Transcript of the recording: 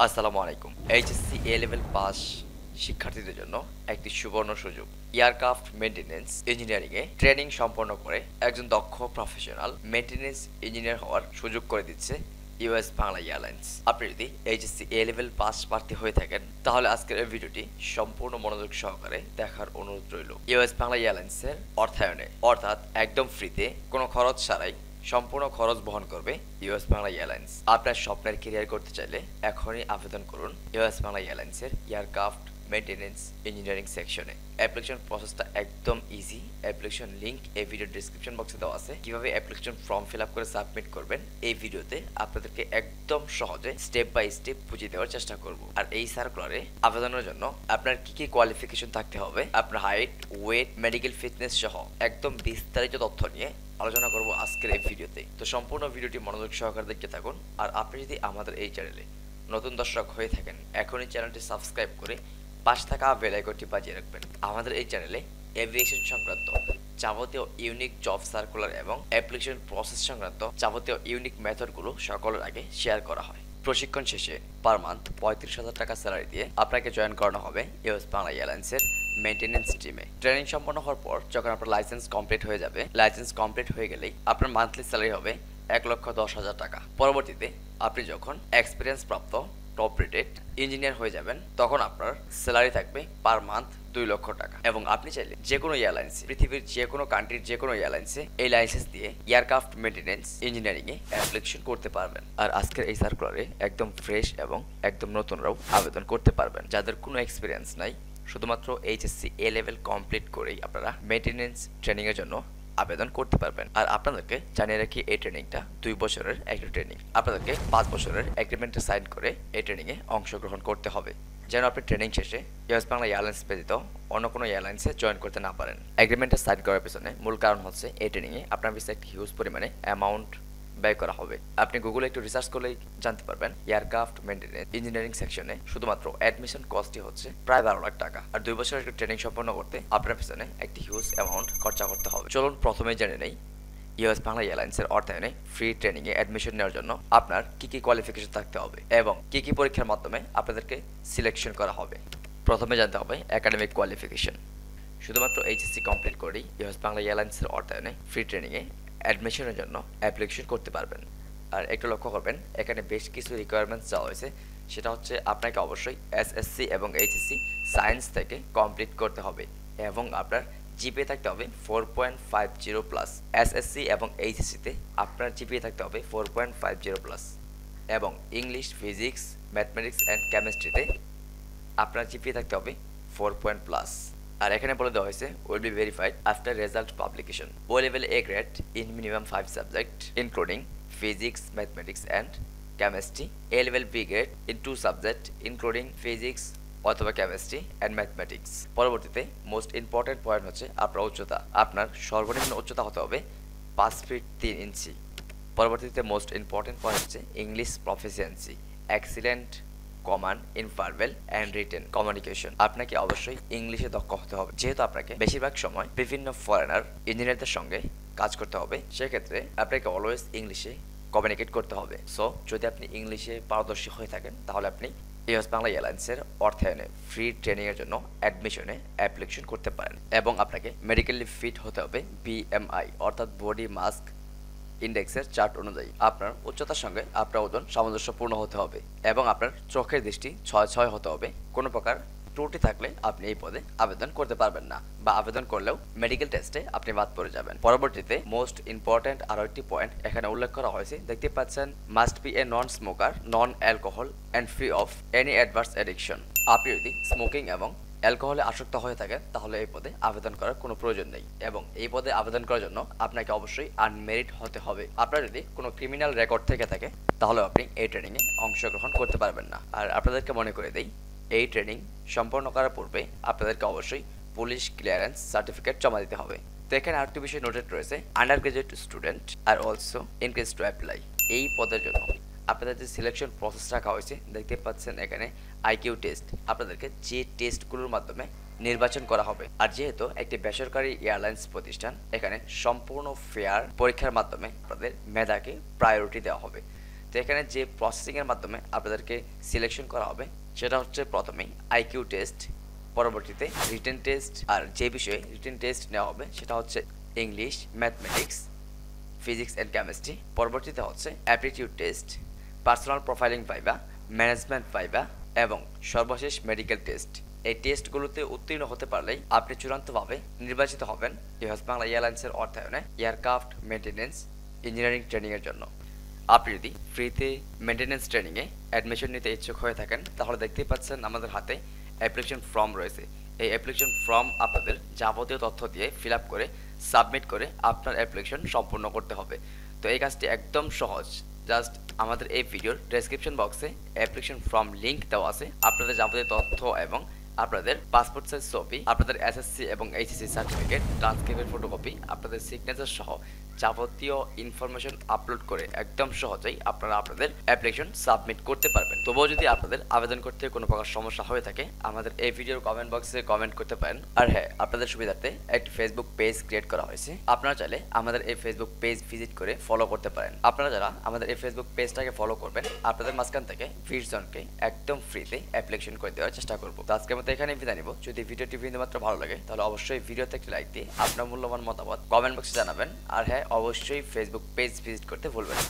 আসসালামু আলাইকুম। এইচএসসি এ level pass শিক্ষার্থীদের জন্য একটি সুবর্ণ সুযোগ। এয়ারক্রাফট মেইনটেন্যান্স ইঞ্জিনিয়ারিংয়ে ট্রেনিং সম্পন্ন করে একজন দক্ষ প্রফেশনাল মেইনটেন্যান্স ইঞ্জিনিয়ার হওয়ার সুযোগ করে দিচ্ছে ইউএস বাংলা এয়ারলাইন্স। আপনি যদি এইচএসসি এ লেভেল পাস প্রার্থী হয়ে থাকেন তাহলে আজকের এই ভিডিওটি সম্পূর্ণ মনোযোগ সহকারে দেখার অনুরোধ রইল। ইউএস বাংলা এয়ারলাইন্সের অর্থায়নে অর্থাৎ একদম ফ্রিতে কোনো খরচ ছাড়াই সম্পূর্ণ খরচ বহন করবে ইউএস বাংলা এয়ারলাইন্স। আপনার স্বপ্নের ক্যারিয়ার করতে চাইলে এখনই আবেদন করুন ইউএস বাংলা এয়ারলাইন্সের এয়ারক্রাফট মেইনটেন্যান্স ইঞ্জিনিয়ারিং সেকশনে। অ্যাপ্লিকেশন প্রসেসটা একদম ইজি। অ্যাপ্লিকেশন লিংক এই ভিডিও ডিসক্রিপশন বক্সে দেওয়া আছে। কিভাবে অ্যাপ্লিকেশন ফর্ম ফিল আপ করে সাবমিট করবেন এই ভিডিওতে আপনাদেরকে একদম সহজে স্টেপ বাই স্টেপ বুঝিয়ে দেওয়ার চেষ্টা করব। আর এই সার্কুলারে আবেদনের জন্য আপনার কি কি কোয়ালিফিকেশন থাকতে হবে, আপনার হাইট, ওয়েট, মেডিকেল ফিটনেস সহ একদম বিস্তারিত তথ্য নিয়ে আলোচনা করব আজকের এই ভিডিওতে। তো সম্পূর্ণ ভিডিওটি মনোযোগ সহকারে দেখতে থাকুন। আর আপনি যদি আমাদের এই চ্যানেলে নতুন দর্শক হয়ে থাকেন এখনই চ্যানেলটি সাবস্ক্রাইব করে পাশে থাকা বেল আইকনটি বাজিয়ে রাখবেন। আমাদের এই চ্যানেলে এভিয়েশন সংক্রান্ত যাবতীয় ইউনিক জব সার্কুলার এবং অ্যাপ্লিকেশন প্রসেস সংক্রান্ত যাবতীয় ইউনিক মেথডগুলো সকলের আগে শেয়ার করা হয়। প্রশিক্ষণ শেষে পার মান্থ 35,000 টাকা স্যালারি দিয়ে আপনাকে জয়েন করানো হবে ইউএস বাংলা এয়ারলাইন্সের মেইনটেন্যান্স টিমে। ট্রেনিং সম্পন্ন হওয়ার পর যখন আপনার লাইসেন্স কমপ্লিট হয়ে যাবে, লাইসেন্স কমপ্লিট হয়ে গেলেই আপনার মান্থলি স্যালারি হবে 1,10,000 টাকা। পরবর্তীতে আপনি যখন এক্সপিরিয়েন্স প্রাপ্ত টপ রেটেড ইঞ্জিনিয়ার হয়ে যাবেন তখন আপনার স্যালারি থাকবে পার মান্থ 2 লক্ষ টাকা। এবং আপনি চাইলে যে কোনো এয়ারলাইন্সে, পৃথিবীর যে কোনো কান্ট্রির যে কোনো এয়ারলাইন্সে এই লাইসেন্স দিয়ে এয়ারক্রাফট মেইনটেন্যান্স ইঞ্জিনিয়ারিং এ অ্যাপ্লিকেশন করতে পারবেন। আর আজকের এই সার্কুলারে একদম ফ্রেশ এবং একদম নতুনরাও আবেদন করতে পারবেন। যাদের কোনো এক্সপিরিয়েন্স নাই, শুধুমাত্র এইচএসসি এ লেভেল কমপ্লিট করেই আপনারা মেইনটেন্যান্স ট্রেনিং এর জন্য আবেদন করতে পারবেন। আর আপনাদেরকে জানিয়ে রাখি এই ট্রেনিংটা 2 বছরের একটা ট্রেনিং। আপনাদেরকে 5 বছরের এগ্রিমেন্টে সাইন করে এই ট্রেনিংয়ে অংশগ্রহণ করতে হবে, যেন আপনি ট্রেনিং শেষে ইউএস বাংলা এয়ারলাইন্স ব্যতীত অন্য কোনো এয়ারলাইন্সে জয়েন করতে না পারেন। এগ্রিমেন্টে সাইন করার পেছনে মূল কারণ হচ্ছে এই ট্রেনিংয়ে আপনার পিছনে একটি হিউজ পরিমাণে অ্যামাউন্ট ব্যয় করা হবে। আপনি গুগলে একটু রিসার্চ করলেই জানতে পারবেন এয়ারক্রাফট মেইনটেন্যান্স ইঞ্জিনিয়ারিং সেকশনে শুধুমাত্র অ্যাডমিশন কস্টই হচ্ছে প্রায় 12 লাখ টাকা। আর 2 বছরের একটা ট্রেনিং সম্পন্ন করতে আপনার পিছনে একটি হিউজ অ্যামাউন্ট খরচা করতে হবে। চলুন প্রথমে জেনে নেই ইউএস বাংলা এয়ারলাইন্সের অর্থায়নে ফ্রি ট্রেনিং এ অ্যাডমিশন নেওয়ার জন্য আপনার কি কি কোয়ালিফিকেশন থাকতে হবে এবং কি কি পরীক্ষার মাধ্যমে আপনাদেরকে সিলেকশন করা হবে। প্রথমে জানতে হবে একাডেমিক কোয়ালিফিকেশন। শুধুমাত্র এইচএসসি কমপ্লিট করেই ইউএস বাংলা এয়ারলাইন্সের অর্থায়নে ফ্রি ট্রেনিং এ অ্যাডমিশনের জন্য অ্যাপ্লিকেশন করতে পারবেন। আর একটু লক্ষ্য করবেন, এখানে বেশ কিছু রিকোয়ারমেন্টস দেওয়া হয়েছে। সেটা হচ্ছে আপনাকে অবশ্যই এসএসসি এবং এইচএসসি সায়েন্স থেকে কমপ্লিট করতে হবে এবং আপনার জিপিএ থাকতে হবে 4.50 প্লাস। এসএসসি এবং এইচএসসিতে আপনার জিপিএ থাকতে হবে 4.50 প্লাস এবং ইংলিশ, ফিজিক্স, ম্যাথমেটিক্স অ্যান্ড কেমিস্ট্রিতে আপনার জিপিএ থাকতে হবে 4 প্লাস। আর এখানে বলে দেওয়া হয়েছে will be verified after result publication. O level A grade in minimum 5 subject including physics, mathematics and chemistry. A level B grade in 2 subject including physics অথবা chemistry and mathematics. পরবর্তীতে most important point হচ্ছে আপনার উচ্চতা। আপনার সর্বনিম্ন উচ্চতা হতে হবে 5 ফিট 3 ইঞ্চি। পরবর্তীতে মোস্ট ইম্পর্টেন্ট পয়েন্ট হচ্ছে English proficiency, excellent command in verbal and written communication. আপনাকে অবশ্যই ইংলিশে দক্ষ হতে হবে, যেহেতু আপনাকে বেশিরভাগ সময় বিভিন্ন ফরেনার ইঞ্জিনিয়ারদের সঙ্গে কাজ করতে হবে। সেক্ষেত্রে আপনাকে অলওয়েজ ইংলিশে কমিউনিকেট করতে হবে। সো যদি আপনি ইংলিশে পারদর্শী হয়ে থাকেন তাহলে আপনি ইউএস বাংলা এয়ারলাইন্সের অর্থায়নে ফ্রি ট্রেনিং এর জন্য অ্যাডমিশনে অ্যাপ্লিকেশন করতে পারেন। এবং আপনাকে মেডিকেলি ফিট হতে হবে বিএমআই অর্থাৎ বডি মাস ইন্ডেক্সের চার্ট অনুযায়ী। আপনার উচ্চতার সঙ্গে আপনার ওজন সামঞ্জস্যপূর্ণ হতে হবে এবং আপনার চোখের দৃষ্টি 6/6 হতে হবে। কোনো প্রকার ত্রুটি থাকলে আপনি এই পদে আবেদন করতে পারবেন না, বা আবেদন করলেও মেডিকেল টেস্টে আপনি বাদ পড়ে যাবেন। পরবর্তীতে মোস্ট ইম্পর্টেন্ট আরও একটি পয়েন্ট এখানে উল্লেখ করা হয়েছে, দেখতে পাচ্ছেন must B A non smoker, non alcohol and free of any adverse addiction. আপনি যদি স্মোকিং এবং অ্যালকোহলে আসক্ত হয়ে থাকেন তাহলে এই পদে আবেদন করার কোনো প্রয়োজন নেই। এবং এই পদে আবেদন করার জন্য আপনাকে অবশ্যই আনমেরিট হতে হবে। আপনার যদি কোনো ক্রিমিনাল রেকর্ড থেকে থাকে তাহলে আপনি এই ট্রেনিংয়ে অংশগ্রহণ করতে পারবেন না। আর আপনাদেরকে মনে করে দেই, এই ট্রেনিং সম্পন্ন করার পূর্বে আপনাদেরকে অবশ্যই পুলিশ ক্লিয়ারেন্স সার্টিফিকেট জমা দিতে হবে। তো এখানে আরেকটি বিষয় নোটেড রয়েছে, under graduate student are also encourage to apply. এই পদের জন্য আপনাদের যে সিলেকশন প্রসেস রাখা হয়েছে দেখতে পাচ্ছেন এখানে আইকিউ টেস্ট। আপনাদেরকে যে টেস্টগুলোর মাধ্যমে নির্বাচন করা হবে। আর যেহেতু একটি বেসরকারি এয়ারলাইন্স প্রতিষ্ঠান, এখানে সম্পূর্ণ ফেয়ার পরীক্ষার মাধ্যমে আপনাদের মেধাকে প্রায়োরিটি দেওয়া হবে। তো এখানে যে প্রসেসিংয়ের মাধ্যমে আপনাদেরকে সিলেকশন করা হবে সেটা হচ্ছে প্রথমেই আইকিউ টেস্ট, পরবর্তীতে রিটেন টেস্ট, আর যে বিষয়ে রিটেন টেস্ট নেওয়া হবে সেটা হচ্ছে English, mathematics, physics and chemistry. পরবর্তীতে হচ্ছে aptitude test, personal profiling viva, management viva এবং সর্বশেষ মেডিকেল টেস্ট। এই টেস্টগুলোতে উত্তীর্ণ হতে পারলেই আপনি চূড়ান্তভাবে নির্বাচিত হবেন ইউএস বাংলা এয়ারলাইন্সের অর্থায়নে এয়ারক্রাফট মেইনটেনেন্স ইঞ্জিনিয়ারিং ট্রেনিংয়ের জন্য। আপনি যদি ফ্রিতে মেইনটেনেন্স ট্রেনিংয়ে অ্যাডমিশন নিতে ইচ্ছুক হয়ে থাকেন তাহলে দেখতেই পাচ্ছেন আমাদের হাতে অ্যাপ্লিকেশন ফর্ম রয়েছে। এই অ্যাপ্লিকেশন ফর্ম আপনাদের যাবতীয় তথ্য দিয়ে ফিল আপ করে সাবমিট করে আপনার অ্যাপ্লিকেশন সম্পূর্ণ করতে হবে। তো এই কাজটি একদম সহজ। জাস্ট আমাদের এই ভিডিওর ডেসক্রিপশন বক্সে অ্যাপ্লিকেশন ফর্ম লিংক দেওয়া আছে। আপনাদের যাবতীয় তথ্য এবং আপনাদের পাসপোর্ট সাইজ ছবি, আপনাদের এসএসসি এবং এইচএসসি সার্টিফিকেট, ট্রান্সক্রিপ্টের ফটোকপি, আপনাদের সিগনেচার সহ যাবতীয় ইনফরমেশন আপলোড করে একদম সহজেই আপনারা আপনাদের অ্যাপ্লিকেশন সাবমিট করতে পারবেন। তবুও যদি আপনাদের আবেদন করতে কোনো প্রকার সমস্যা হয়ে থাকে আমাদের এই ভিডিওর কমেন্ট বক্সে কমেন্ট করতে পারেন। আর হ্যাঁ, আপনাদের সুবিধার্থে একটি ফেসবুক পেজ ক্রিয়েট করা হয়েছে। আপনারা চাইলে আমাদের এই ফেসবুক পেজ ভিজিট করে ফলো করতে পারেন। আপনারা যারা আমাদের এই ফেসবুক পেজটাকে ফলো করবেন আপনাদের মাঝখান থেকে ভিডজনকে একদম ফ্রিতে অ্যাপ্লিকেশন করে দেওয়ার চেষ্টা করবো। তো আজকের মতো এখানেই বিদায় নিব। যদি ভিডিওটি বিন্দুমাত্র ভালো লাগে তাহলে অবশ্যই ভিডিওতে একটি লাইক দিয়ে আপনার মূল্যবান মতামত কমেন্ট বক্সে জানাবেন। আর হ্যাঁ, অবশ্যই ফেসবুক পেজ ভিজিট করতে ভুলবেন না।